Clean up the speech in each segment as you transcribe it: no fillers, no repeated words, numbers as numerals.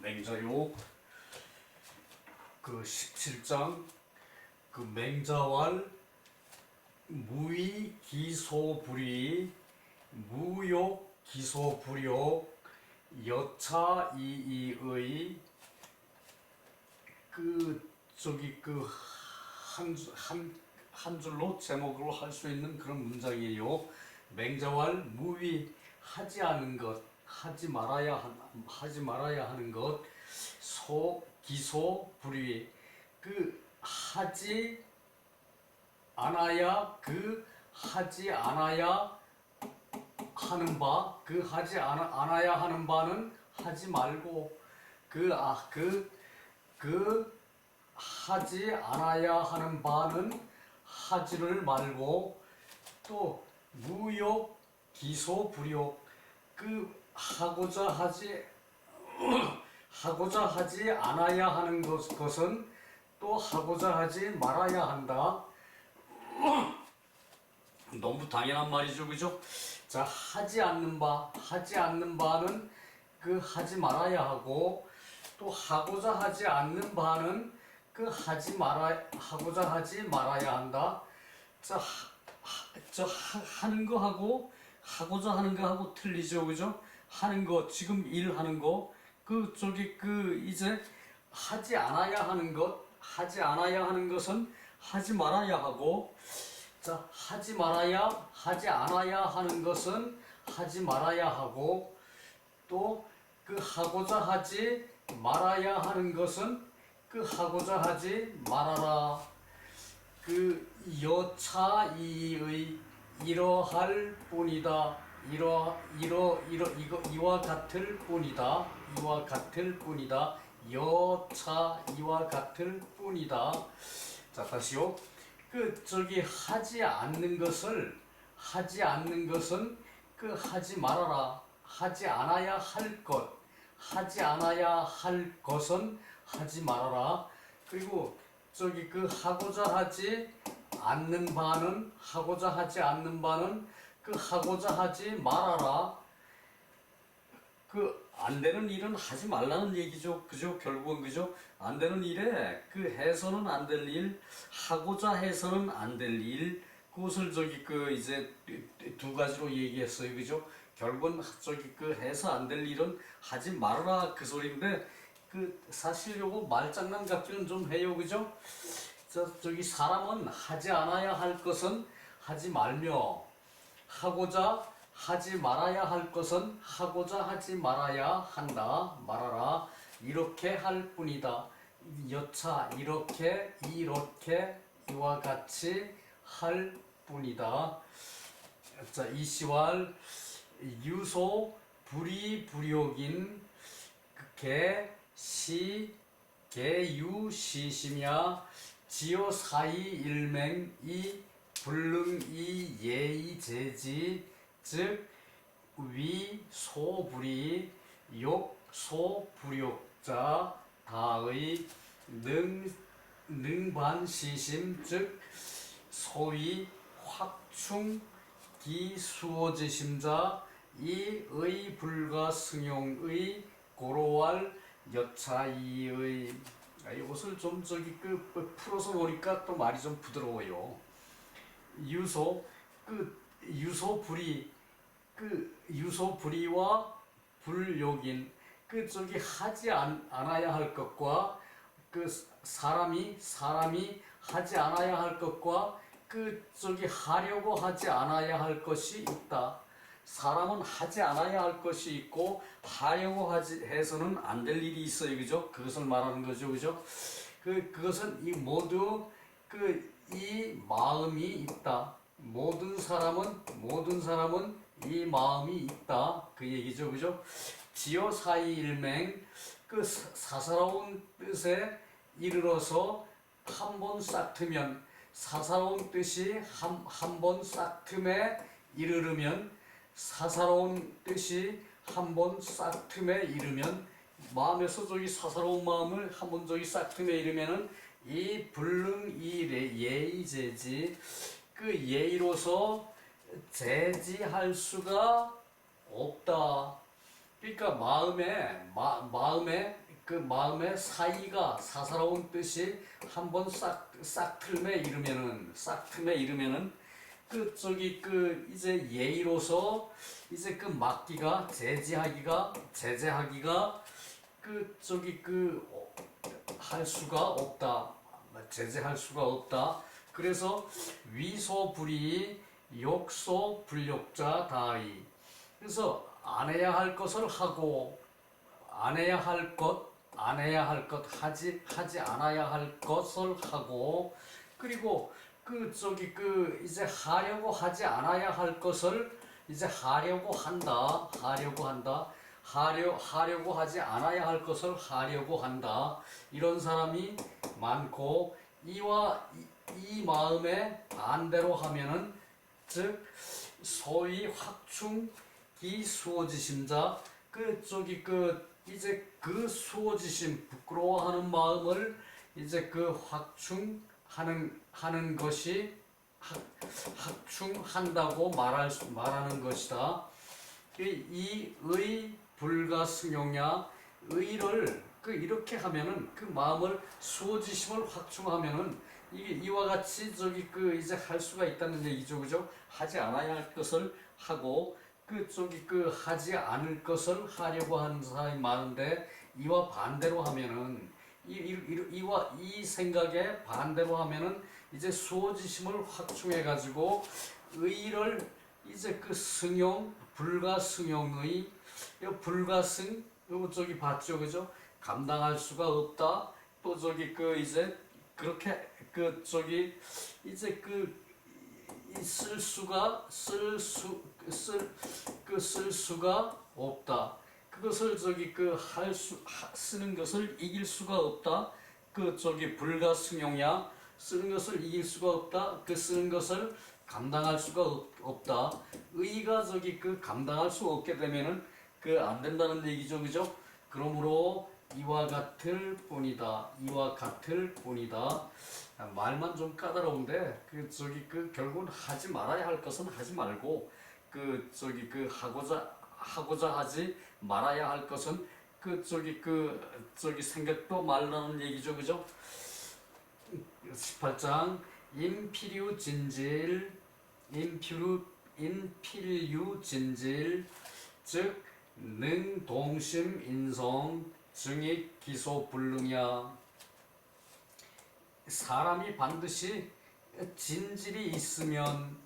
맹자요. 그 17장 그 맹자왈 무의 기소불의 무욕 기소불욕 여차이이의 그 저기 그 한 줄로 제목으로 할 수 있는 그런 문장이에요. 맹자왈 무의 하지 않은 것 하지 말아야 하는 것 기소불의 그 하지 않아야 하는 바 그 하지 않아야 하는 바는 하지 말고 하지 않아야 하는 바는 하지를 말고 또 무욕 기소불욕 그 하고자 하지 않아야 하는 것은 또 하고자 하지 말아야 한다. 너무 당연한 말이죠, 그죠? 자, 하지 않는 바는 그 하지 말아야 하고 또 하고자 하지 않는 바는 그 하고자 하지 말아야 한다. 자, 하는 거하고 하고자 하는 거하고 틀리죠, 그죠? 하는 거 지금 일하는 거 이제 하지 않아야 하는 것은 하지 말아야 하고 자, 하지 않아야 하는 것은 하지 말아야 하고 또 그 하고자 하지 말아야 하는 것은 그 하고자 하지 말아라. 그 여차이의 이러할 뿐이다. 이와 같을 뿐이다. 여차 이와 같을 뿐이다. 자, 다시요. 하지 않는 것은 그 하지 말아라. 하지 않아야 할 것은 하지 말아라. 그리고 하고자 하지 않는 바는 그 하고자 하지 말아라. 안 되는 일은 하지 말라는 얘기죠. 그죠? 결국은 그죠? 안 되는 일에 해서는 안 될 일, 하고자 해서는 안 될 일, 그것을 이제 두 가지로 얘기했어요. 그죠? 결국은 해서 안 될 일은 하지 말아라 그 소리인데 사실 요거 말장난 같기는 좀 해요. 그죠? 사람은 하지 않아야 할 것은 하지 말며 하고자 하지 말아야 할 것은 하고자 하지 말아라. 이렇게 할 뿐이다. 여차 이렇게 이와 같이 할 뿐이다. 자, 이시왈 유소 불이불욕인 개유시시며 지요 사이일맹 이 불능이 예의제지 즉 위소불이 욕소불욕자 다의 능반시심 즉 소위 확충기수어지심자 이의 불가승용의 고로왈 여차이의 이것을 좀 풀어서 보니까 또 말이 좀 부드러워요. 유소불이와 불욕인 하지 않아야 할 것과 사람이 하지 않아야 할 것과 하려고 하지 않아야 할 것이 있다. 사람은 하지 않아야 할 것이 있고 하려고 해서는 안 될 일이 있어요. 그죠? 그것을 말하는 거죠. 그죠? 그것은 모두 이 마음이 있다. 모든 사람은 이 마음이 있다. 그 얘기죠. 그죠? 지요 사이일맹 사사로운 뜻에 이르러서 한 번 싹트면 사사로운 뜻이 한 번 싹틈에 이르르면 사사로운 뜻이 한 번 싹틈에 이르면 마음에서 사사로운 마음을 한 번 싹틈에 이르면은 이 불능 이 예의제지 예의로서 제지할 수가 없다. 그러니까 마음에 그 마음의 사이가 사사로운 뜻이 한번 싹 틈에 이르면은 그 저기 그 이제 예의로서 이제 그 막기가 제재하기가 그 저기 그 할 수가 없다. 제재할 수가 없다. 그래서 위소불이 욕소불욕자 다이. 그래서 안 해야 할 것을 하고 안 해야 할 것 하지 않아야 할 것을 하고, 그리고 그 저기 그 이제 하려고 하지 않아야 할 것을 이제 하려고 한다. 하려고 하지 않아야 할 것을 하려고 한다. 이런 사람이 많고, 이 마음에 반대로 하면은 즉 소위 확충기 수오지심자, 그 저기 그 이제 그 수오지심, 부끄러워하는 마음을 이제 그 확충하는 것이 확충한다고 말하는 것이다. 이의 불가승용야, 의를 그 이렇게 하면은 그 마음을 수오지심을 확충하면은 이게 이와 같이 저기 그 이제 할 수가 있다는 얘기죠, 그죠? 하지 않아야 할 것을 하고 그 저기 그 하지 않을 것을 하려고 하는 사람이 많은데, 이와 반대로 하면은 이와 이 생각에 반대로 하면은 이제 수오지심을 확충해 가지고 의를 이제 그 승용, 불가승용의 불가승, 요 저기 봤죠, 그죠? 감당할 수가 없다. 또 저기 그 이제 그렇게 그 저기 이제 그 쓸 수가 쓸 수가 없다. 그것을 저기 그 쓰는 것을 이길 수가 없다. 그 저기 불가승용야, 쓰는 것을 이길 수가 없다. 그 쓰는 것을 감당할 수가 없다. 의가 저기 그 감당할 수 없게 되면은 그 안 된다는 얘기죠, 그죠? 그러므로 이와 같을 뿐이다. 말만 좀 까다로운데 그 저기 그 결국은 하지 말아야 할 것은 하지 말고, 그 저기 그 하고자 하지 말아야 할 것은 그 저기 생각도 말라는 얘기죠, 그죠? 18장 인필유 진질, 즉 능동심 인성 증익 기소 불능야. 사람이 반드시 진질이 있으면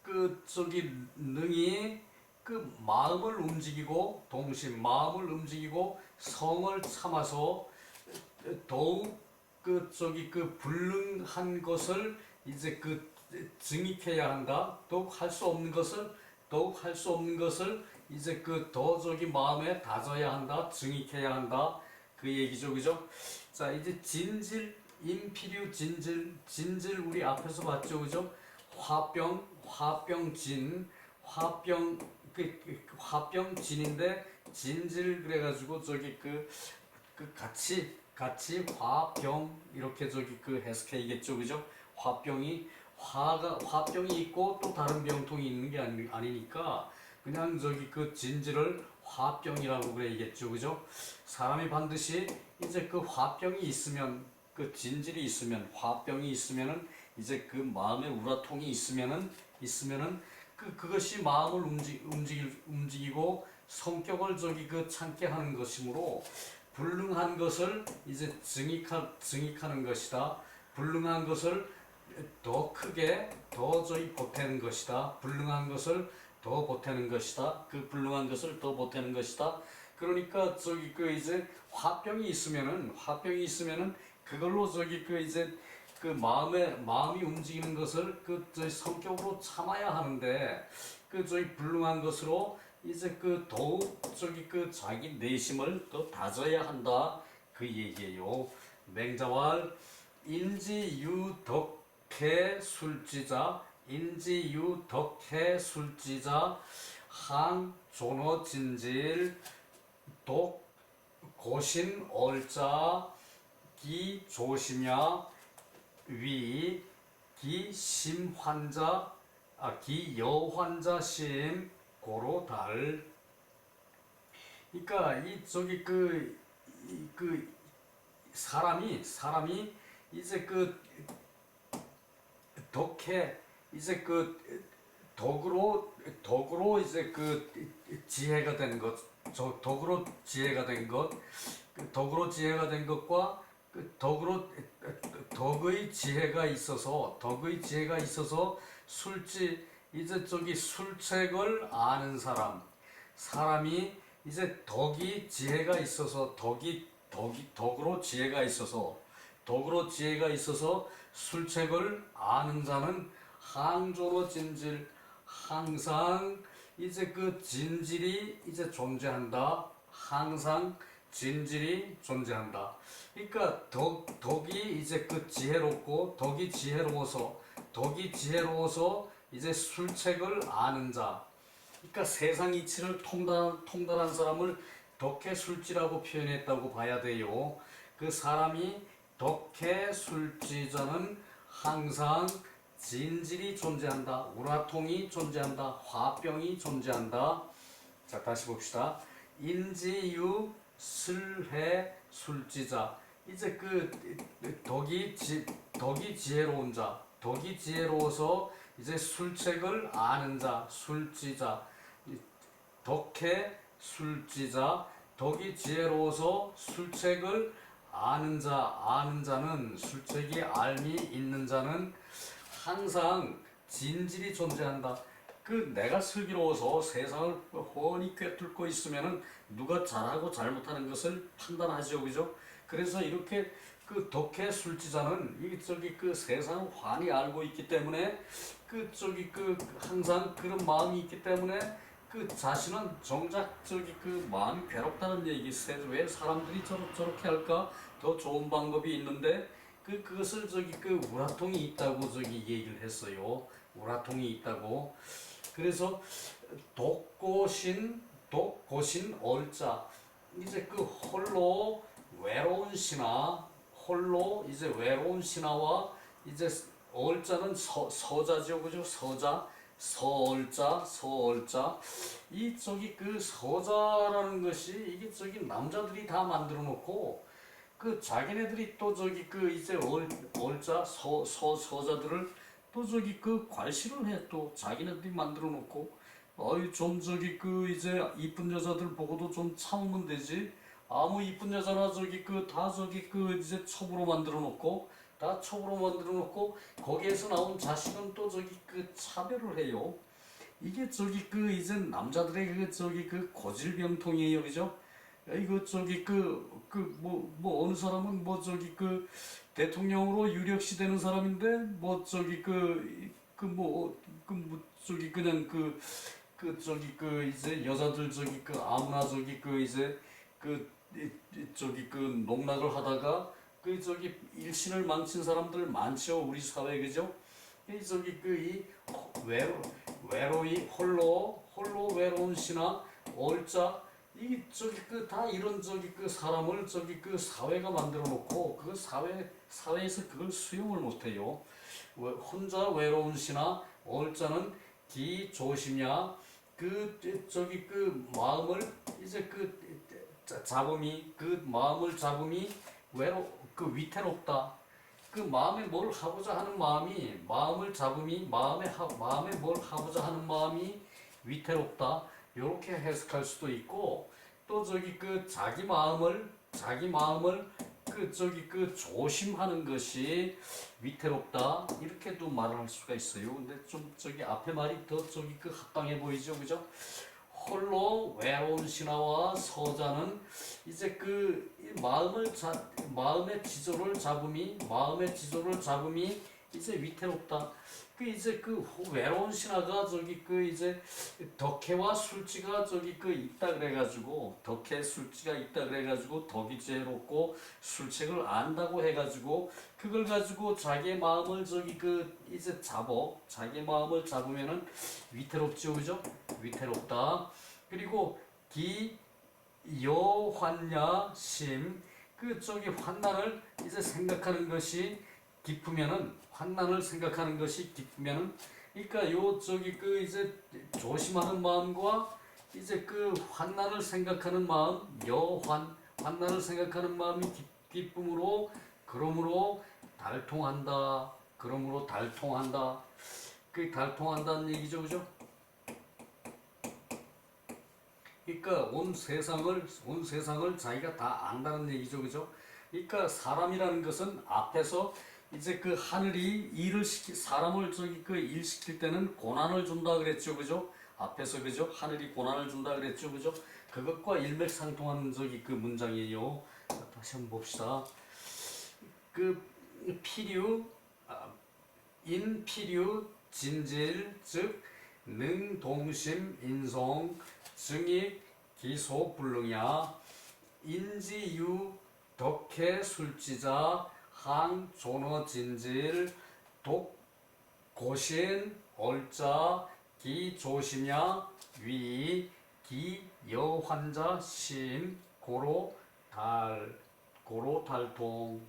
그 저기 능이 그 마음을 움직이고 마음을 움직이고 성을 참아서 더욱 그 저기 그 불능한 것을 이제 그 증익해야 한다. 더욱 할 수 없는 것을 이제 그 더 저기 마음에 다져야 한다. 증익해야 한다. 그 얘기죠, 그죠? 자, 이제 인필유 진질 우리 앞에서 봤죠, 그죠? 화병진인데 진질 그래가지고 저기 그 같이 화병 이렇게 저기 그 해석해야겠죠, 그죠? 화병이 있고 또 다른 병통이 있는 게 아니니까 그냥 저기 그 진질을 화병이라고 그래야겠죠, 그죠? 사람이 반드시 이제 그 화병이 있으면, 그 진질이 있으면, 화병이 있으면은 이제 그 마음의 우라통이 있으면은 그것이 마음을 움직이고 성격을 저기 그 참게 하는 것이므로 불능한 것을 이제 증익하는 것이다. 불능한 것을 더 크게 더 저기 보태는 것이다. 불능한 것을 더 보태는 것이다. 그 불능한 것을 더 보태는 것이다. 그러니까 저기 그 이제 화병이 있으면은 그걸로 저기 그 이제 그 마음이 움직이는 것을 그 저희 성격으로 참아야 하는데, 그 저희 불능한 것으로 이제 그 더욱 저기 그 자기 내심을 더 다져야 한다. 그 얘기예요. 맹자왈 인지유덕해 술지자 항존어진질 독 고신 얼자 기 조심야 위 기심환자 기여환자 심 고로달. 그러니까 이 저기 그 사람이 이제 그 덕해 이제 그 덕으로 이제 그 지혜가 된 것, 덕으로 지혜가 된 것, 그 덕으로 지혜가 된 것과 그 덕의 지혜가 있어서 술지 이제 저기 술책을 아는 사람이 이제 덕으로 지혜가 있어서 술책을 아는 자는 항조로 진질 항상 이제 그 진질이 이제 존재한다. 항상 진질이 존재한다. 그러니까 덕이 이제 그 덕이 지혜로워서 이제 술책을 아는 자. 그러니까 세상 이치를 통달한 사람을 덕혜술지라고 표현했다고 봐야 돼요. 그 사람이 덕혜술지자는 항상 진질이 존재한다. 우라통이 존재한다. 화병이 존재한다. 자, 다시 봅시다. 인지유 슬해 술지자. 이제 그 덕이 지혜로운 자, 덕이 지혜로워서 이제 술책을 아는 자, 술지자, 덕해 술지자, 덕이 지혜로워서 술책을 아는 자는 술책이 알미 있는 자는 항상 진질이 존재한다. 그 내가 슬기로워서 세상을 훤히 꿰뚫고 있으면은 누가 잘하고 잘못하는 것을 판단하죠, 그죠? 그래서 이렇게 그 덕혜 술지자는 이 저기 그 세상을 환히 알고 있기 때문에 그 저기 그 항상 그런 마음이 있기 때문에 그 자신은 정작 저기 그 마음이 괴롭다는 얘기세요. 왜 사람들이 저렇게 할까? 더 좋은 방법이 있는데 그것을 저기 그 우라통이 있다고 저기 얘기를 했어요. 우라통이 있다고. 그래서 독고신 얼자 이제 그 홀로 이제 외로운 신하와 이제 얼자는 서자죠, 그죠? 서얼자 이 저기 그 서자라는 것이 이게 저기 남자들이 다 만들어 놓고 그 자기네들이 또 저기 그 이제 얼자 서자들을 또 저기 그 괄시를 해. 또 자기네들이 만들어 놓고 어이 좀 저기 그 이제 이쁜 여자들 보고도 좀 참으면 되지. 아무 이쁜 여자나 저기 그 다 저기 그 이제 첩으로 만들어 놓고 거기에서 나온 자식은 또 저기 그 차별을 해요. 이게 저기 그 이제 남자들의 그 저기 그 고질병통이에요, 그죠? 이거 저기 뭐 어느 사람은 뭐 저기 그 대통령으로 유력시 되는 사람인데 뭐 저기 저기 그냥 저기 그 이제 여자들 저기 그 아무나 저기 그 이제 저기 그 농락을 하다가 그 저기 일신을 망친 사람들 많죠, 우리 사회, 그죠? 이 저기 그 이 외로이 홀로 외로운 신하 얼자 이 저기 그 다 이런 저기 그 사람을 저기 그 사회가 만들어 놓고 그 사회에서 그걸 수용을 못 해요. 혼자 외로운 신하 얼자는 기 조심야 그 저기 그 마음을 이제 그 마음을 잡음이 그 위태롭다. 그 마음에 뭘 하고자 하는 마음이 마음을 잡음이 마음에 뭘 하고자 하는 마음이 위태롭다. 이렇게 해석할 수도 있고 또 저기 그 자기 마음을 그 저기 그 조심하는 것이 위태롭다. 이렇게도 말을 할 수가 있어요. 근데 좀 저기 앞에 말이 더 저기 그 합당해 보이죠, 그죠? 홀로 외로운 신하와 서자는 이제 그 마음의 지조를 잡음이 이제 위태롭다. 그 이제 그 외로운 신하가 저기 그 이제 덕혜와 술지가 저기 그 있다 그래가지고 덕혜 술지가 있다 그래가지고 덕이 지혜롭고 술책을 안다고 해가지고 그걸 가지고 자기의 마음을 저기 그 이제 자기 마음을 잡으면은 위태롭죠, 그죠? 위태롭다. 그리고 기여환야 심 그 저기 환난을 이제 생각하는 것이 기쁘면은 그러니까 요 저기 그 이제 조심하는 마음과 이제 그 환난을 생각하는 마음, 환난을 생각하는 마음이 기쁨으로, 그러므로 달통한다. 그러므로 달통한다. 그 달통한다는 얘기죠, 그죠? 그러니까 온 세상을 자기가 다 안다는 얘기죠, 그죠? 그러니까 사람이라는 것은 앞에서 이제 그 하늘이 사람을 그 일 시킬 때는 고난을 준다 그랬죠, 그죠? 앞에서 그죠? 하늘이 고난을 준다 그랬죠, 그죠? 그것과 일맥상통하는 그 문장이에요. 다시 한번 봅시다. 그 필요, 인필요, 진질, 즉 능동심, 인성, 증익, 기소, 불능야, 인지유, 덕해, 술지자, 항, 존어, 진질, 독, 고신, 얼자, 기, 조심야, 위, 기, 여환자, 심, 고로, 달통.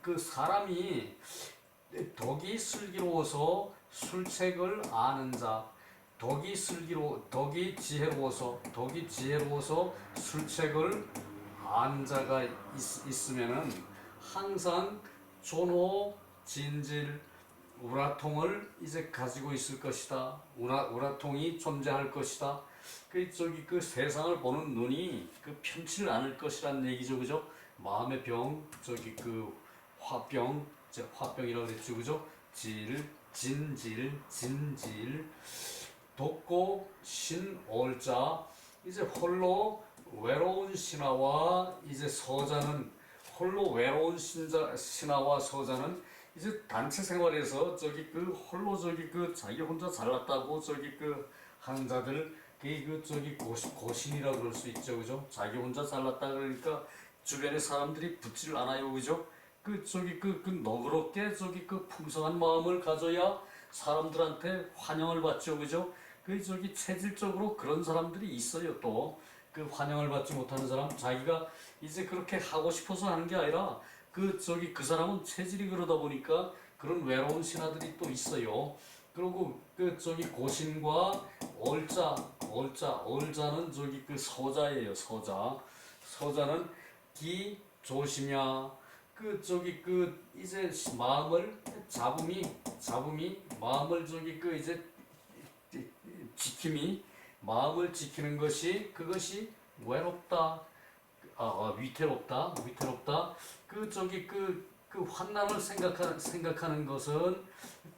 그 사람이 덕이 슬기로워서 술책을 아는 자, 덕이 지혜로워서 술책을 아는 자가 있으면은 항상 존호, 진질, 우라통을 이제 가지고 있을 것이다. 우라통이 존재할 것이다. 그 세상을 보는 눈이 편치를 않을 것이라는 얘기죠, 그죠? 마음의 병, 그 화병, 화병이라고 그랬죠, 그죠? 진질, 독고, 신올자, 이제 홀로 외로운 신하와 이제 서자는, 홀로 외로운 신하와 서자는 이제 단체 생활에서 홀로 자기 혼자 잘났다고 하는 자들, 고신이라고 그럴 수 있죠, 그죠? 자기 혼자 잘났다 그러니까 주변에 사람들이 붙지를 않아요, 그죠? 너그럽게 풍성한 마음을 가져야 사람들한테 환영을 받죠, 그죠? 체질적으로 그런 사람들이 있어요. 또 환영을 받지 못하는 사람, 자기가 이제 그렇게 하고 싶어서 하는 게 아니라 그 사람은 체질이 그러다 보니까 그런 외로운 신하들이 또 있어요. 그리고 고신과 얼자는 서자예요. 서자는 기, 조심야, 이제 잡음이 마음을 이제 마음을 지키는 것이, 그것이 외롭다, 위태롭다. 환난을 생각하는 것은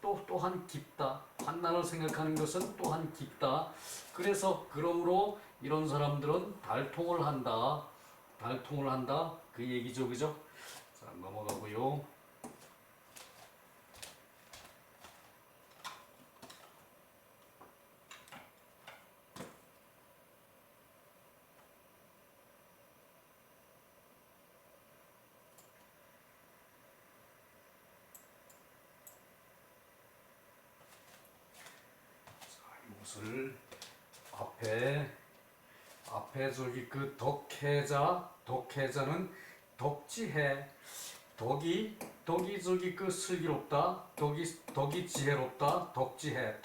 또한 깊다. 환난을 생각하는 것은 또한 깊다. 그러므로 이런 사람들은 달통을 한다. 그 얘기죠, 그죠? 자, 넘어가고요. 이것을 앞에 덕해자는 덕지해, 덕이 슬기롭다, 덕이 지혜롭다, 덕지해,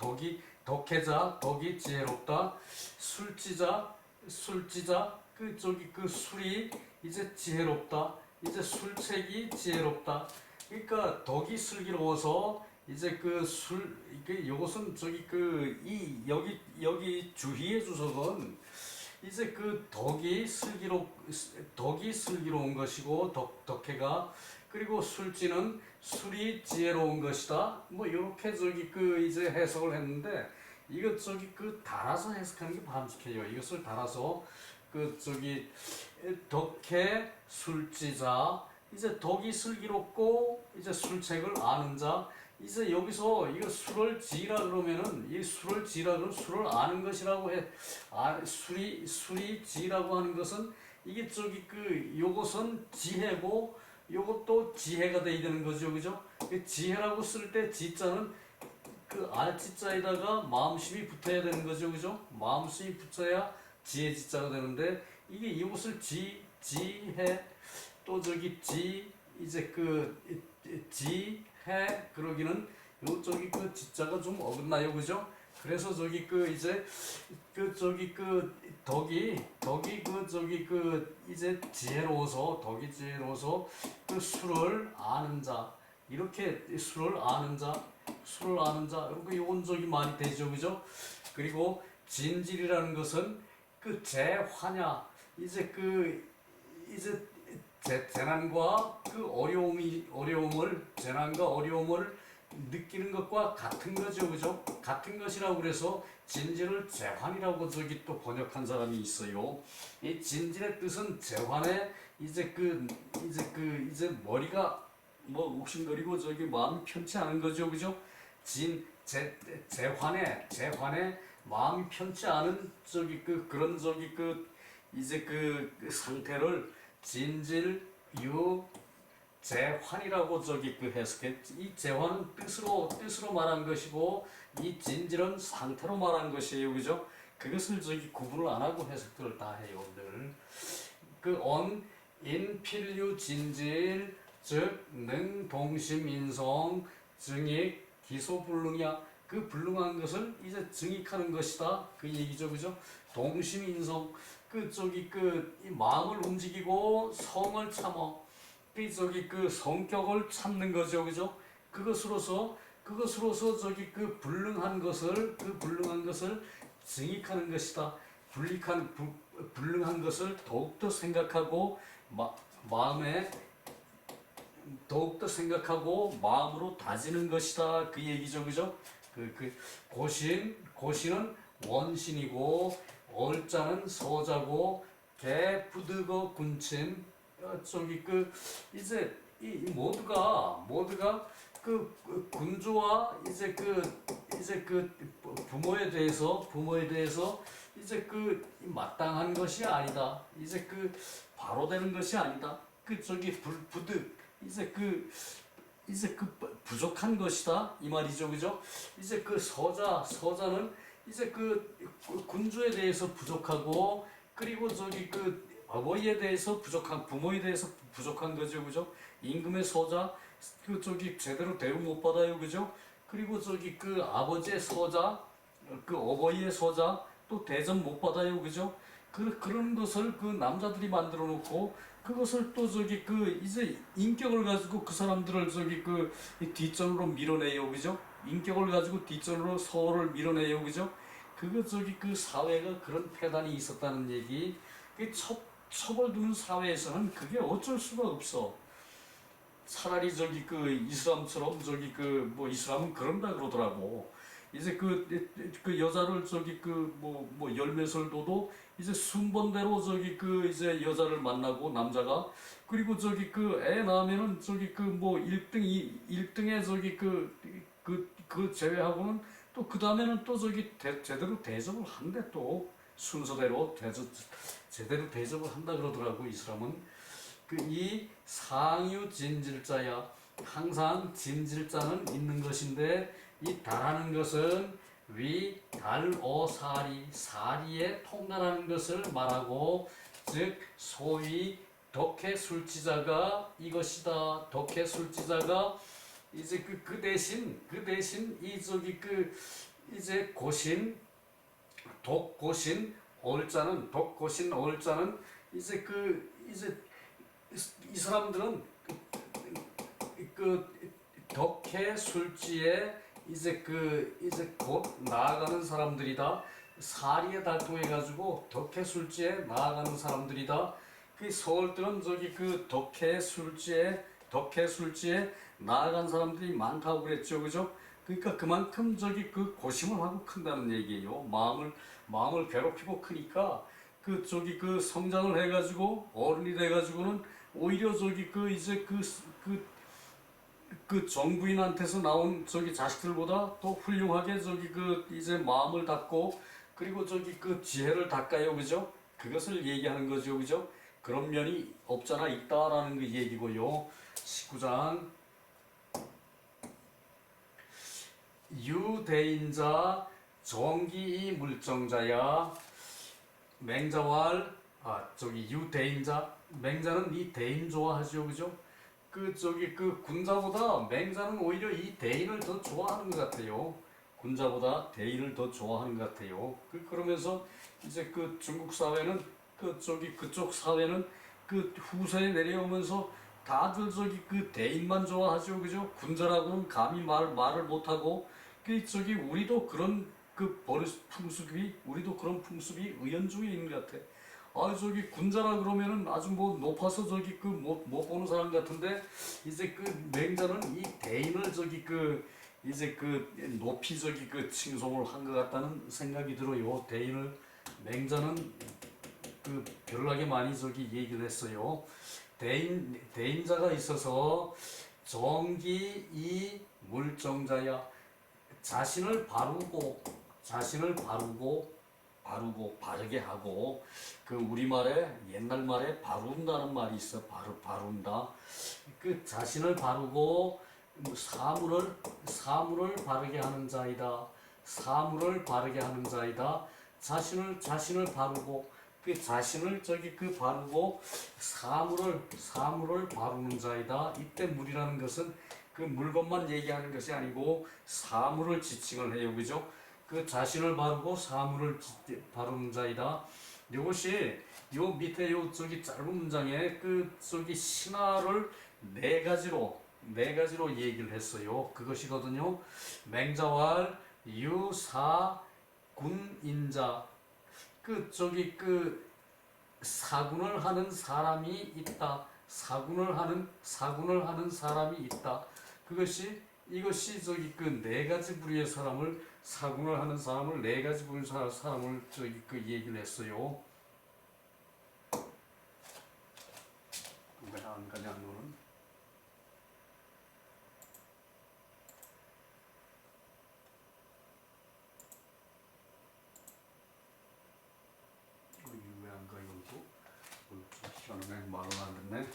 덕해자, 덕이 지혜롭다, 술지자, 술이 이제 지혜롭다, 이제 술책이 지혜롭다. 그러니까 덕이 슬기로워서 이제 요것은 여기 주희의 주석은 이제 덕이 슬기로운 것이고, 덕해가, 그리고 술지는 술이 지혜로운 것이다. 뭐 이렇게 이제 해석을 했는데, 이거 달아서 해석하는 게 바람직해요. 이것을 달아서 덕해, 술지자, 이제 덕이 슬기롭고 이제 술책을 아는 자, 이제 여기서 이거 술을 지라 그러면은, 이 술을 지라 그러면 술을 아는 것이라고 해. 술이 지라고 하는 것은 이게 요것은 지혜고 요것도 지혜가 돼야 되는 거죠, 그죠? 지혜라고 쓸 때 지자는 알지자에다가 마음심이 붙어야 되는 거죠, 그죠? 마음심이 붙어야 지혜 지자가 되는데, 이게 이것을 지혜, 또 이제 지혜 그러기는 지자가 좀 어긋나요, 그죠? 그래서 저기 그 이제 그 저기 그 덕이 그 저기 그 이제 지혜로워서 덕이 지혜로워서 그 술을 아는 자 이렇게 술을 아는 자 이렇게 온적이 많이 되죠, 그죠? 그리고 진질이라는 것은 그 재화냐 이제 그 이제 재난과 그 어려움을 재난과 어려움을 느끼는 것과 같은 거죠, 그죠? 같은 것이라고 그래서 진질을 재환이라고 저기 또 번역한 사람이 있어요. 이 진질의 뜻은 재환에 이제 머리가 뭐 욱신거리고 저기 마음이 편치 않은 거죠, 그죠? 재환에 마음이 편치 않은 저기 그런 저기 이제 그 상태를 진질유 재환이라고 저기 해석해. 이 재환은 뜻으로 말한 것이고 이 진질은 상태로 말한 것이에요, 그죠? 그것을 저기 구분을 안 하고 해석들을 다 해요, 늘. 인필류 진질 즉 능동심인성 증익 기소불능이야. 그 불능한 것을 이제 증익하는 것이다. 그 얘기죠, 그죠? 동심인성 이 마음을 움직이고 성을 참어. 그 성격을 찾는 거죠, 그죠? 그것으로서 저기 불능한 것을 증익하는 것이다. 불능한 것을 더욱더 생각하고 마음에 더욱더 생각하고 마음으로 다지는 것이다. 그 얘기죠, 그죠? 고신은 원신이고 얼자는 서자고 개부득어 군침 이제 이 모두가 군주와 이제 부모에 대해서 이제 마땅한 것이 아니다. 이제 바로 되는 것이 아니다. 부득 이제 부족한 것이다 이 말이죠, 그죠? 이제 서자는 이제 군주에 대해서 부족하고 그리고 어버이에 대해서 부모에 대해서 부족한 거죠, 그죠? 임금의 서자 제대로 대우 못 받아요, 그죠? 그리고 아버지의 서자 어버이의 서자 또 대접 못 받아요, 그죠? 그런 것을 남자들이 만들어 놓고 그것을 또 이제 인격을 가지고 그 사람들을 뒷전으로 밀어내요, 그죠? 인격을 가지고 뒷전으로 서로를 밀어내요, 그죠? 사회가 그런 폐단이 있었다는 얘기. 처벌 두는 사회에서는 그게 어쩔 수가 없어. 차라리 이슬람처럼 이슬람은 그런다 그러더라고. 이제 여자를 열매설 둬도 이제 순번대로 이제 여자를 만나고 남자가 그리고 애 낳으면은 1등에 제외하고는 또 그 다음에는 또 제대로 대접을 한대. 또 순서대로 제대로 대접을 한다 그러더라고. 이슬람은 이 상유 진질자야. 항상 진질자는 있는 것인데 이 달하는 것은 위, 달, 어, 사리에 통달하는 것을 말하고 즉 소위 덕해술지자가 이것이다. 덕해술지자가 이제 그 대신 이 이제 독고신 얼자는 이제 이 사람들은 덕해술지에 이제 곧 나아가는 사람들이다. 사리에 달동해 가지고 덕해술지에 나아가는 사람들이다. 서울들은 덕해술지에 나아간 사람들이 많다고 그랬죠, 그죠? 그러니까 그만큼 고심을 하고 큰다는 얘기예요. 마음을 괴롭히고 크니까 성장을 해가지고 어른이 돼가지고는 오히려 이제 정부인한테서 나온 자식들보다 더 훌륭하게 이제 마음을 닦고 그리고 지혜를 닦아요, 그죠? 그것을 얘기하는 거죠, 그죠? 그런 면이 없잖아 있다라는 그 얘기고요. 19장 유대인자 정기이 물정자야. 맹자왈 유대인자 맹자는 이 대인 좋아하죠, 그죠? 군자보다 맹자는 오히려 이 대인을 더 좋아하는 것 같아요. 군자보다 대인을 더 좋아하는 것 같아요. 그러면서 이제 그 중국 사회는 그쪽 사회는 그 후세에 내려오면서 다들 그 대인만 좋아하죠, 그죠? 군자라고는 감히 말을 못하고 우리도 그런 그 버릇 풍습이 우리도 그런 풍습이 의연중에 있는 것 같아. 군자라 그러면은 아주 뭐 높아서 못 보는 사람 같은데 이제 그 맹자는 이 대인을 이제 높이 칭송을 한 것 같다는 생각이 들어요. 대인을 맹자는 별나게 많이 얘기를 했어요. 대인자가 있어서 정기 이 물정자야. 자신을 바르게 하고 그 우리말에 옛날 말에 바룬다는 말이 있어. 바룬다. 그 자신을 바르고 사물을 바르게 하는 자이다. 사물을 바르게 하는 자이다. 자신을 바르고 그 자신을 바르고 사물을 바르는 자이다. 이때 물이라는 것은 그 물건만 얘기하는 것이 아니고 사물을 지칭을 해요. 그죠? 그 자신을 바르고 사물을 바르는 자이다. 이것이 요 밑에 짧은 문장에 신화를 네 가지로 얘기를 했어요. 그것이거든요. 맹자왈 유사 군인자. 사군을 하는 사람이 있다. 사군을 하는 사람이 있다. 이것이 네 가지 부류의 사람을 사군을 하는 사람을 네 가지 부류의 사람을 얘기를 했어요. 왜 안 가냐 너는? 왜 안 가 이것도? 시간에 말을 안 듣네.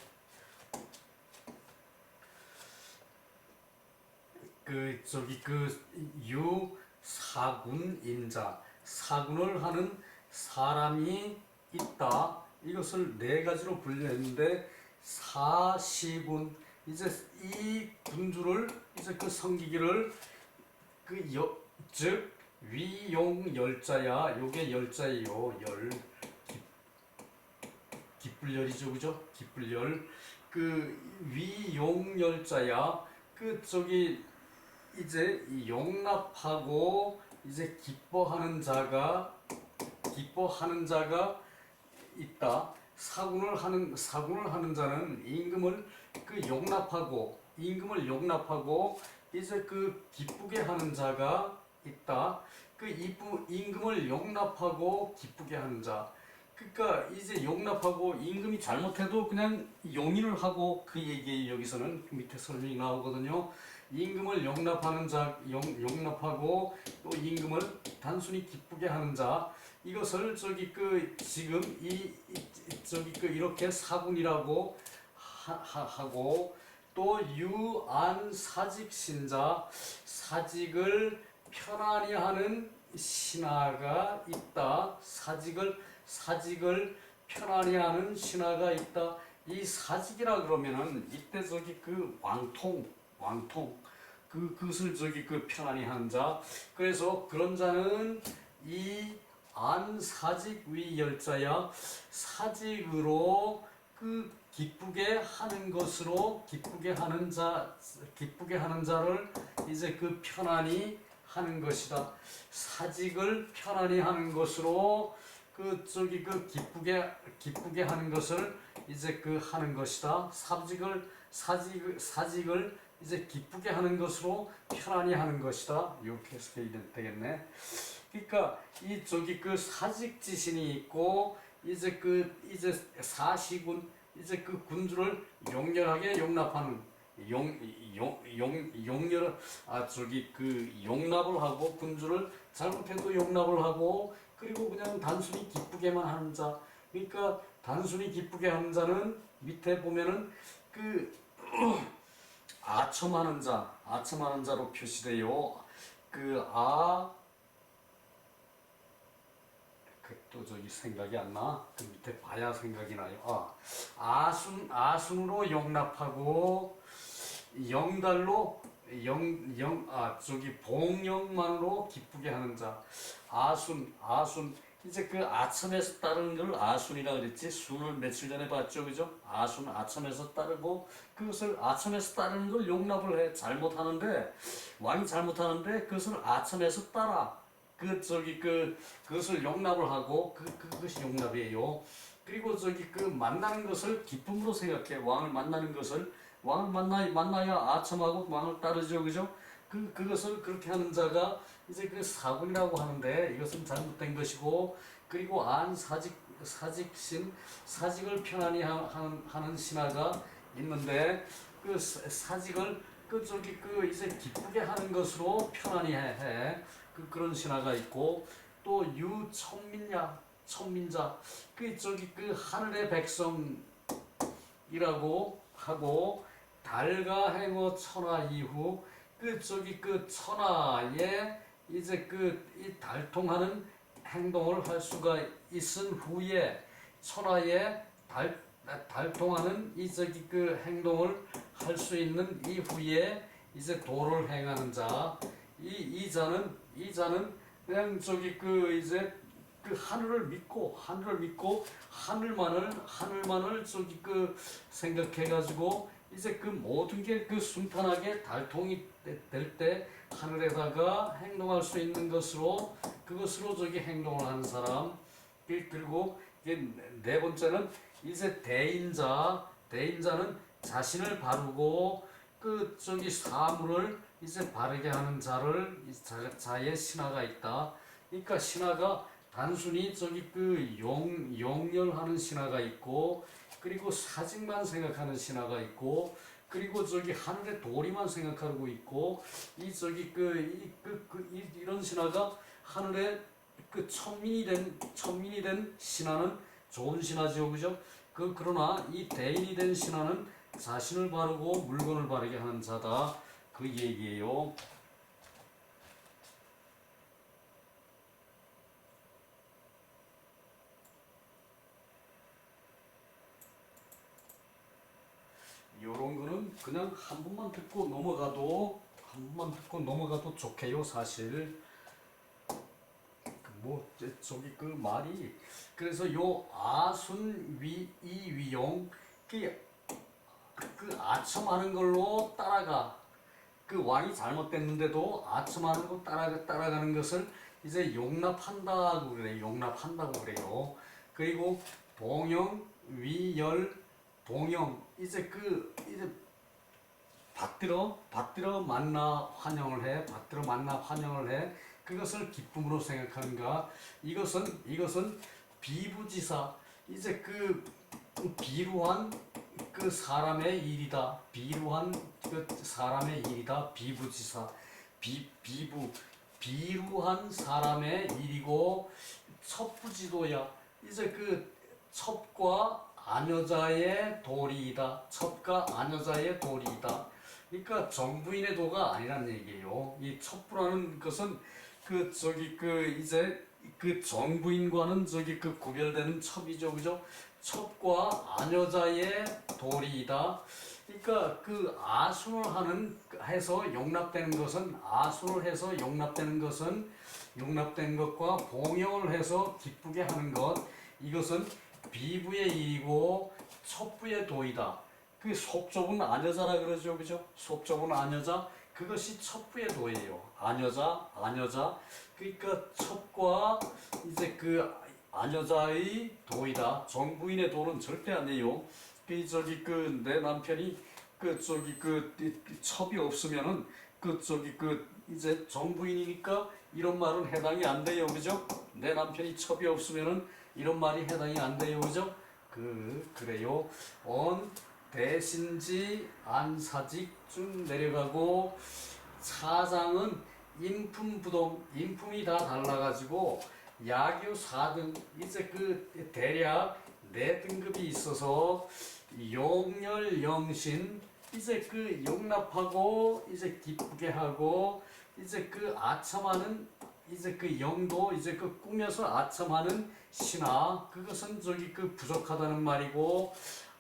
사군인자, 사군을 하는 사람이 있다. 이것을 네 가지로 분류했는데 사시군, 이제 이 군주를 이제 성기기를 즉 위용열자야. 요게 열자예요. 기쁠열이죠, 그죠? 기쁠열. 위용열자야. 이제 용납하고 이제 기뻐하는 자가 있다. 사군을 하는 자는 임금을 용납하고 이제 기쁘게 하는 자가 있다. 임금을 용납하고 기쁘게 하는 자. 그러니까 이제 용납하고 임금이 잘못해도 그냥 용인을 하고 그 얘기에 여기서는 밑에 설명이 나오거든요. 임금을 용납하고 또 임금을 단순히 기쁘게 하는 자. 이것을 지금 이렇게 사군이라고 하고 또 유안사직신자, 사직을 편안히 하는 신하가 있다. 사직을 편안히 하는 신하가 있다. 이 사직이라 그러면은 이때 왕통 그것을 편안히 하는 자. 그래서 그런 자는 이 안사직 위열자야. 사직으로 기쁘게 하는 것으로 기쁘게 하는 자를 이제 편안히 하는 것이다. 사직을 편안히 하는 것으로 기쁘게 하는 것을 이제 하는 것이다. 사직을 이제 기쁘게 하는 것으로 편안히 하는 것이다. 이렇게 해석이 되겠네. 그러니까 이 사직지신이 있고 이제 사시군, 이제 군주를 용렬하게 용납하는 용납을 하고 군주를 잘못해도 용납을 하고 그리고 그냥 단순히 기쁘게만 하는 자. 그러니까 단순히 기쁘게 하는 자는 밑에 보면은 아첨하는 자로 표시돼요. 또 생각이 안 나. 그 밑에 봐야 생각이 나요. 아순으로 용납하고 저기 봉영만으로 기쁘게 하는 자. 아순. 이제 그 아첨에서 따르는 걸 아순이라 그랬지. 순을 며칠 전에 봤죠, 그죠? 아첨에서 따르고 그것을 아첨에서 따르는 걸 용납을 해. 잘못하는데 왕이 잘못하는데 그것을 아첨에서 따라. 그것을 용납을 하고 그것이 용납이에요. 그리고 그 만나는 것을 기쁨으로 생각해. 왕을 만나야 아첨하고 왕을 따르죠, 그죠? 그것을 그렇게 하는 자가 이제 그 사군이라고 하는데 이것은 잘못된 것이고, 그리고 사직을 편안히 하는 신하가 있는데 그 사직을 이제 기쁘게 하는 것으로 편안히 해. 그런 신하가 있고, 또 천민자 그 하늘의 백성이라고 하고, 달과 행어 천하 이후 그 천하에 이제 이 달통하는 행동을 할 수가 있은 후에, 천하에 달통하는 그 행동을 할 수 있는 이후에 이제 도를 행하는 자. 이 자는 그냥 이제 하늘을 믿고 하늘만을 생각해 가지고 이제 모든 게 순탄하게 달통이 될 때 하늘에다가 행동할 수 있는 것으로 행동을 하는 사람. 그리고 네 번째는 이제 대인자는 자신을 바르고 사물을 이제 바르게 하는 자의 신하가 있다. 그러니까 신하가 단순히 용렬하는 신하가 있고, 그리고 사직만 생각하는 신하가 있고, 그리고 하늘의 도리만 생각하고 있고, 이런 신하가 하늘의 천민이 된 신하는 좋은 신하죠, 그죠? 그러나 이 대인이 된 신하는 자신을 바르고 물건을 바르게 하는 자다. 그 얘기예요. 요런 거는 그냥 한 번만 듣고 넘어가도 좋게요, 사실. 말이, 그래서 요 아순위이위용 아첨하는 걸로 따라가. 왕이 잘못됐는데도 아첨하는 거 따라가는 것을 이제 용납한다고 그래요. 그리고 동영, 위열, 동영, 이제 받들어 만나 환영을 해. 그것을 기쁨으로 생각하는가? 이것은 비부지사, 이제 비루한 사람의 일이다. 비부지사. 비루한 사람의 일이고, 첩부지도야. 이제 첩과 아녀자의 도리이다. 그러니까 정부인의 도가 아니란 얘기예요. 이 첩부라는 것은 이제 정부인과는 구별되는 첩이죠, 그죠? 첩과 아녀자의 도리이다. 그러니까 해서 용납되는 것과 봉영을 해서 기쁘게 하는 것, 이것은 비부의 일이고 첩부의 도이다. 속 좁은 아녀자라 그러죠, 그죠? 속 좁은 아녀자, 그것이 첩부의 도예요. 아녀자. 그러니까 첩과 이제 아녀자의 도이다. 정부인의 도는 절대 아니에요. 내 남편이 첩이 없으면은 이제 정부인이니까 이런 말은 해당이 안 돼요, 그죠? 내 남편이 첩이 없으면은 이런 말이 해당이 안 돼요, 그죠? 그래요. 대신지 안사직 쭉 내려가고, 사장은 인품부동, 인품이 다 달라가지고 야교 4등, 이제 대략 4등급이 있어서 용렬 영신, 이제 용납하고 이제 기쁘게 하고, 이제 아첨하는, 이제 영도, 이제 꾸며서 아첨하는 신하, 그것은 부족하다는 말이고,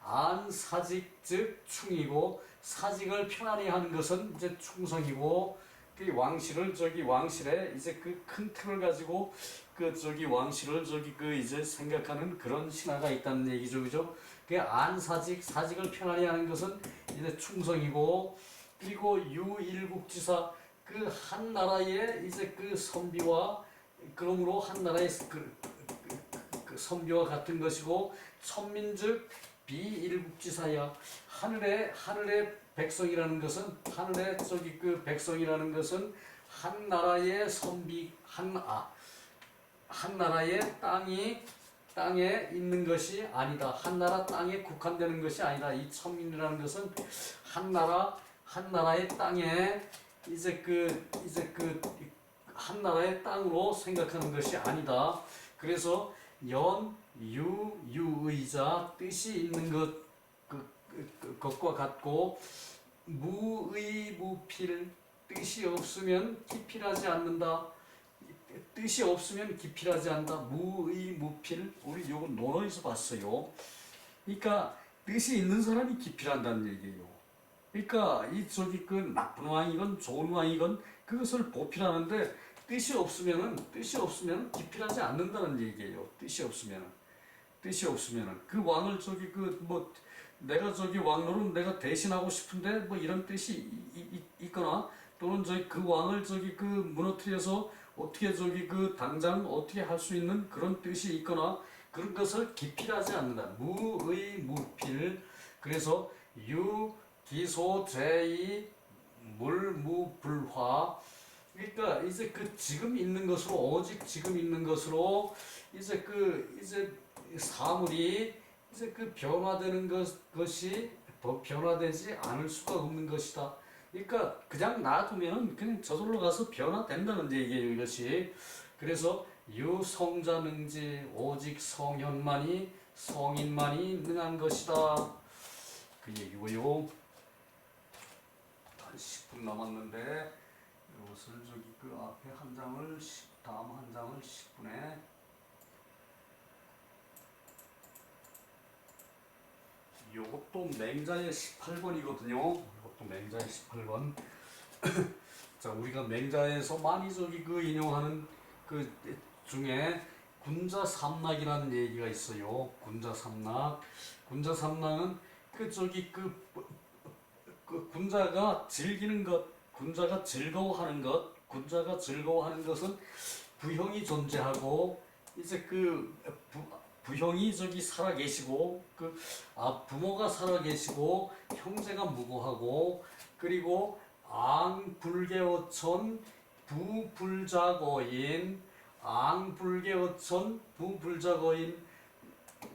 안사직 즉 충이고 사직을 편안히 하는 것은 이제 충성이고 그 왕실을 왕실에 이제 그 큰 틀을 가지고 그 왕실을 그 이제 생각하는 그런 신화가 있다는 얘기죠, 그죠? 그 안사직 사직을 편안히 하는 것은 이제 충성이고 그리고 유일국지사 그 한 나라의 이제 그 선비와 그러므로 한 나라의 그 선비와 같은 것이고 천민즉 비일국지사야 하늘의 백성이라는 것은 하늘의 그 백성이라는 것은 한 나라의 선비 한 나라의 땅에 있는 것이 아니다. 한 나라 땅에 국한되는 것이 아니다. 이 천민이라는 것은 한 나라의 땅에 이제 한 나라의 땅으로 생각하는 것이 아니다. 그래서 유의자 뜻이 있는 것과 같고 무의무필 뜻이 없으면 기필하지 않는다. 뜻이 없으면 기필하지 않는다. 무의무필 우리 요거 논어에서 봤어요. 그러니까 뜻이 있는 사람이 기필한다는 얘기예요. 그러니까 그 나쁜 왕이건 좋은 왕이건 그것을 보필하는데 뜻이 없으면 기필하지 않는다는 얘기예요. 뜻이 없으면은 그 왕을 내가 왕노릇 내가 대신하고 싶은데 뭐 이런 뜻이 있거나 또는 그 왕을 그 무너뜨려서 어떻게 당장 어떻게 할 수 있는 그런 뜻이 있거나 그런 것을 기필하지 않는다. 무의무필. 그래서 기소제의 물무불화. 그러니까 이제 지금 있는 것으로 오직 지금 있는 것으로 이제 사물이 이제 변화되는 것이 변화되지 않을 수가 없는 것이다. 그러니까 그냥 놔두면 그냥 저절로 가서 변화된다는 얘기예요, 이것이. 그래서 유성자능지 오직 성인만이 능한 것이다. 그 얘기고요. 한 10분 남았는데 이것을 그 앞에 한 장을 다음 한 장을 10분에 요것도 맹자의 18번이거든요. 요것도 맹자의 18번. 자, 우리가 맹자에서 많이 인용하는 그 중에 군자삼락이라는 얘기가 있어요. 군자삼락은 군자가 즐기는 것, 군자가 즐거워하는 것은 부형이 존재하고 이제 부형이 살아계시고 부모가 살아계시고 형제가 무고하고 그리고 앙불개어천 부불자거인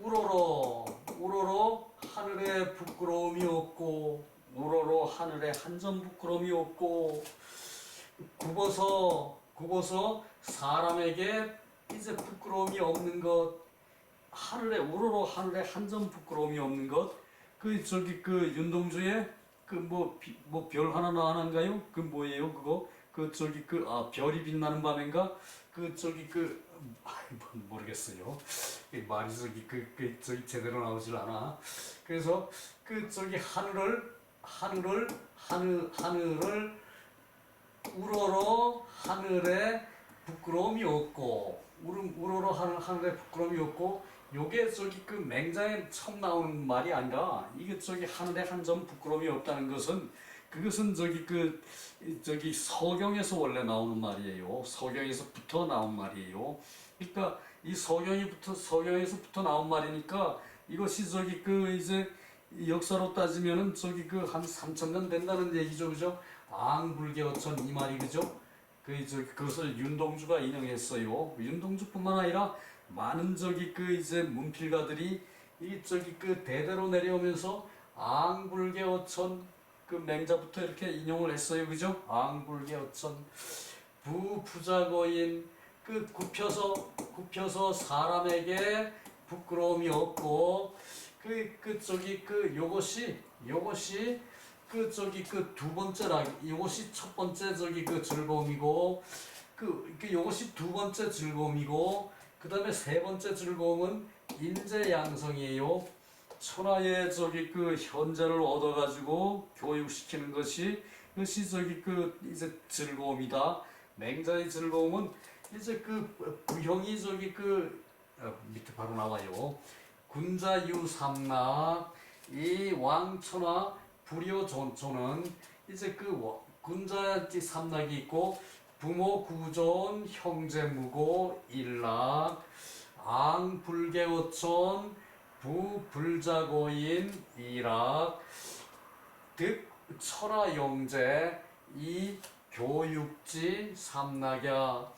우러러 하늘에 부끄러움이 없고 우러러 하늘에 한 점 부끄러움이 없고 굽어서 사람에게 이제 부끄러움이 없는 것 우러러 하늘에 한 점 부끄러움이 없는 것 윤동주의 별 하나 나하나인가요? 그 뭐예요 그거? 별이 빛나는 밤인가? 모르겠어요. 말이 제대로 나오질 않아. 그래서 하늘을 우러러 하늘에 부끄러움이 없고 우러러 하늘에 부끄러움이 없고 요게 맹자에 처음 나오는 말이 아니라 이게 하늘에 한 점 부끄러움이 없다는 것은 그것은 서경에서 원래 나오는 말이에요. 서경에서부터 나온 말이에요. 그러니까 이 서경에서부터 나온 말이니까 이것이 이제 역사로 따지면은 한 3000년 된다는 얘기죠, 그죠? 앙불개어천 이 말이 그죠? 그것을 윤동주가 인용했어요. 윤동주뿐만 아니라 많은 이제 문필가들이 대대로 내려오면서 앙불개어천 맹자부터 이렇게 인용을 했어요, 그죠? 앙불개어천 부부자거인 굽혀서 사람에게 부끄러움이 없고 요것이 두 번째라 이것이 첫 번째 즐거움이고 요것이 두 번째 즐거움이고 그 다음에 세 번째 즐거움은 인재양성이에요. 천하의 저기 그 현재를 얻어가지고 교육시키는 것이 그것이 저기 그 이제 즐거움이다. 맹자의 즐거움은 이제 그 부형이 저기 그 밑에 바로 나와요. 군자유삼락 이 왕천하 불효존초는 이제 그 군자 삼락이 있고 부모 구존 형제무고 일락 앙불개오촌 부불자고인 일학 득 천하영재 이 교육지 삼락야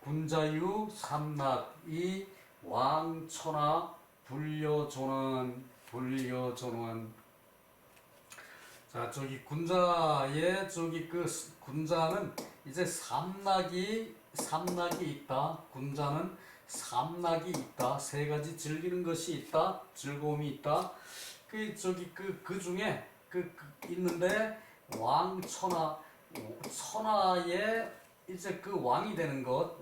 군자유 삼락 이 왕천하 불려조는 자 저기 군자의 저기 그 군자는 이제 삼락이 있다. 군자는 삼락이 있다. 세 가지 즐기는 것이 있다. 즐거움이 있다. 그 저기 그 중에 있는데 천하의 이제 그 왕이 되는 것,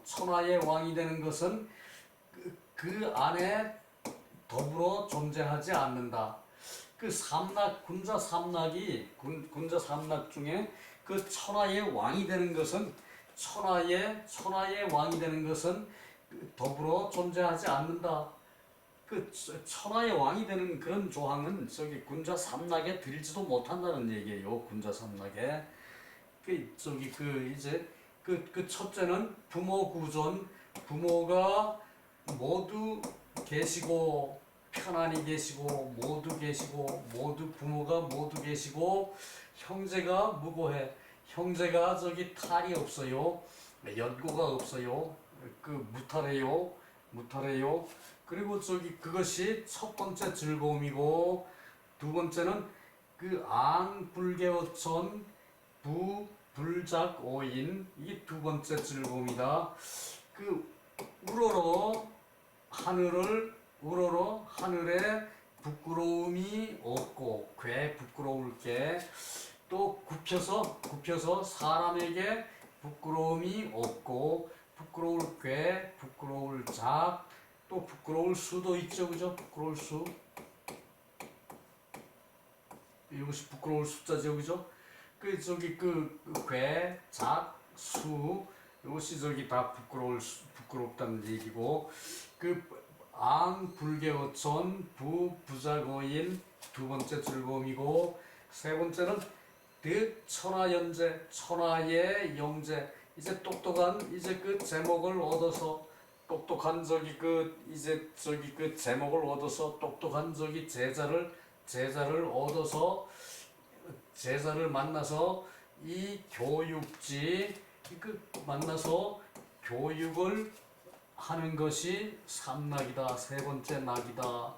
천하의 왕이 되는 것은 그 안에 더불어 존재하지 않는다. 그 삼락 군자 삼락이 군자 삼락 중에 그 천하의 왕이 되는 것은 천하의 왕이 되는 것은 더불어 존재하지 않는다. 그 천하의 왕이 되는 그런 조항은 저기 군자 삼락에 들지도 못한다는 얘기예요. 군자 삼락에 저기 이제 첫째는 부모 구존 부모가 모두 계시고 편안히 계시고 모두 부모가 모두 계시고 형제가 무고해 형제가 저기 탈이 없어요. 연고가 없어요. 무탈해요. 그리고 저기 그것이 첫 번째 즐거움이고 두 번째는 앙불개어천 부불작오인 이게 두 번째 즐거움이다. 우러러 하늘에 부끄러움이 없고 괴 부끄러울 게 또 굽혀서 사람에게 부끄러움이 없고 부끄러울 괴 부끄러울 작 또 부끄러울 수도 있죠. 그죠? 부끄러울 수 이것이 부끄러울 숫자죠. 그죠? 저기 괴, 작, 수 이것이 저기 다 부끄럽다는 얘기고 앙불개어천 부부자거인 두 번째 즐거움이고 세 번째는 천하연재 천하의 영재 이제 똑똑한 이제 제목을 얻어서 똑똑한 이제 제목을 얻어서 똑똑한 제자를 얻어서 제자를 만나서 이 교육지 만나서 교육을 하는 것이 삼락이다. 세 번째 낙이다.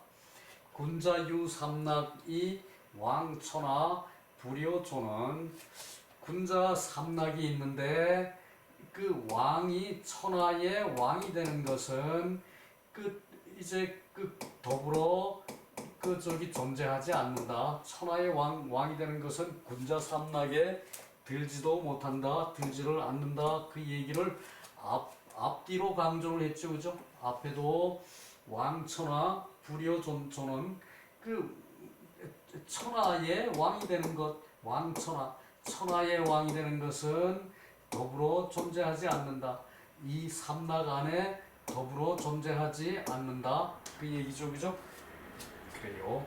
군자유 삼락이 왕천하 불효조는 군자 삼락이 있는데 왕이 천하의 왕이 되는 것은 이제 더불어 존재하지 않는다. 천하의 왕이 되는 것은 군자 삼락에 들지도 못한다. 들지를 않는다. 그 얘기를 앞뒤로 강조를 했죠. 그죠? 앞에도 왕천하 불효존초는 천하의 왕이 되는 것 천하의 왕이 되는 것은 더불어 존재하지 않는다. 이 삼락 안에 더불어 존재하지 않는다. 그 얘기죠. 그죠? 그래요.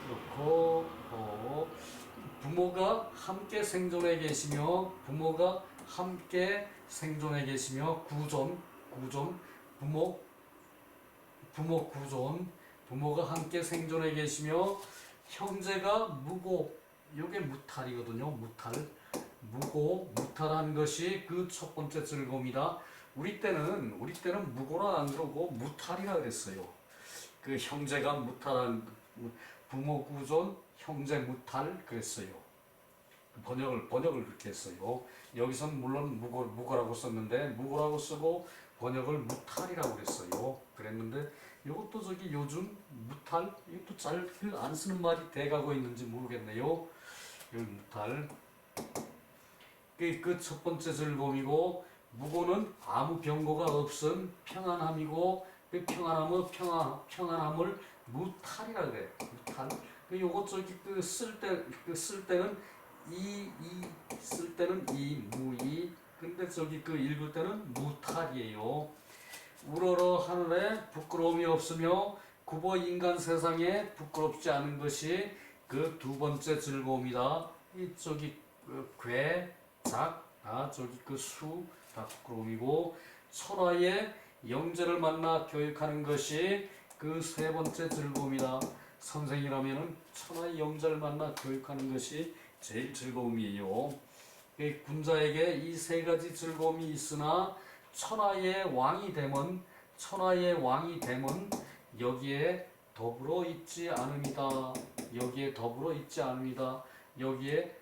그렇고 부모가 함께 생존해 계시며 구존 부모 구존 부모가 함께 생존해 계시며 형제가 무고 이게 무탈이거든요. 무탈한 것이 그 첫 번째 즐거움이다. 우리 때는 무고라 안 그러고 무탈이라 그랬어요. 형제가 무탈한 부모 구존 형제 무탈 그랬어요. 번역을 그렇게 했어요. 여기선 물론 무고라고 썼는데 무고라고 쓰고 번역을 무탈이라고 그랬어요. 그랬는데 이것도 저기 요즘 무탈 이것도 잘 안 쓰는 말이 돼가고 있는지 모르겠네요. 무탈 첫 번째 즐거움이고 무고는 아무 병고가 없음 평안함이고 평안함을 무탈이라 그래. 무탈. 그 요거 저기 쓸 때는 쓸 때는 무이. 근데 저기 읽을 때는 무탈이에요. 우러러 하늘에 부끄러움이 없으며 굽어 인간 세상에 부끄럽지 않은 것이 그 두 번째 즐거움이다. 이 저기 수 다 부끄러움이고 천하의 영재를 만나 교육하는 것이 그 세 번째 즐거움이다. 선생이라면은 천하의 영재를 만나 교육하는 것이 제일 즐거움이에요. 군자에게 이 세 가지 즐거움이 있으나 천하의 왕이 되면 여기에 더불어 있지 않음이다. 여기에 더불어 있지 않음이다. 여기에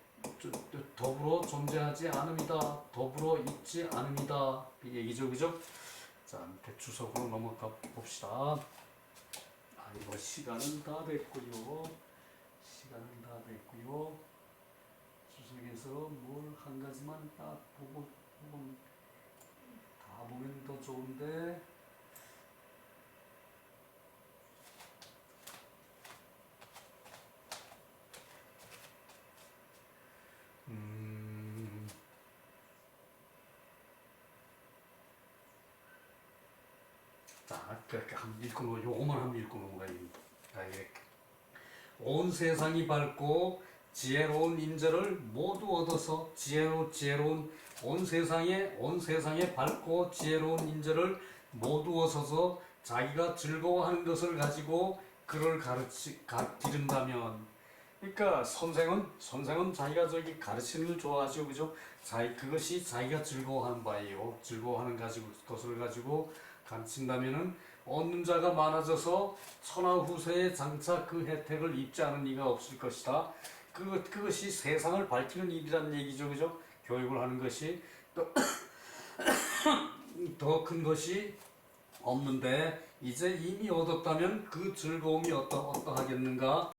더불어 존재하지 않음이다. 더불어 있지 않음이다. 이 얘기죠, 그죠? 자, 밑에 주석으로 넘어가 봅시다. 이거 시간은 다 됐고요. 주석에서 뭘 한 가지만 딱 보고 다 보면 더 좋은데. 자, 요거만 한번 읽고 넘어가야겠다. 온 세상이 밝고 지혜로운 인재를 모두 얻어서 온 세상에 밝고 지혜로운 인재를 모두 얻어서 자기가 즐거워하는 것을 가지고 그를 기른다면, 그러니까 선생은 자기가 저기 가르치는 걸 좋아하죠, 그죠? 그것이 자기가 즐거워하는 바예요. 즐거워하는 것을 가지고 가르친다면은 얻는 자가 많아져서 천하 후세에 장차 그 혜택을 입지 않은 이가 없을 것이다. 그것이 세상을 밝히는 일이란 얘기죠, 그죠? 교육을 하는 것이 더 큰 것이 없는데 이제 이미 얻었다면 그 즐거움이 어떠하겠는가?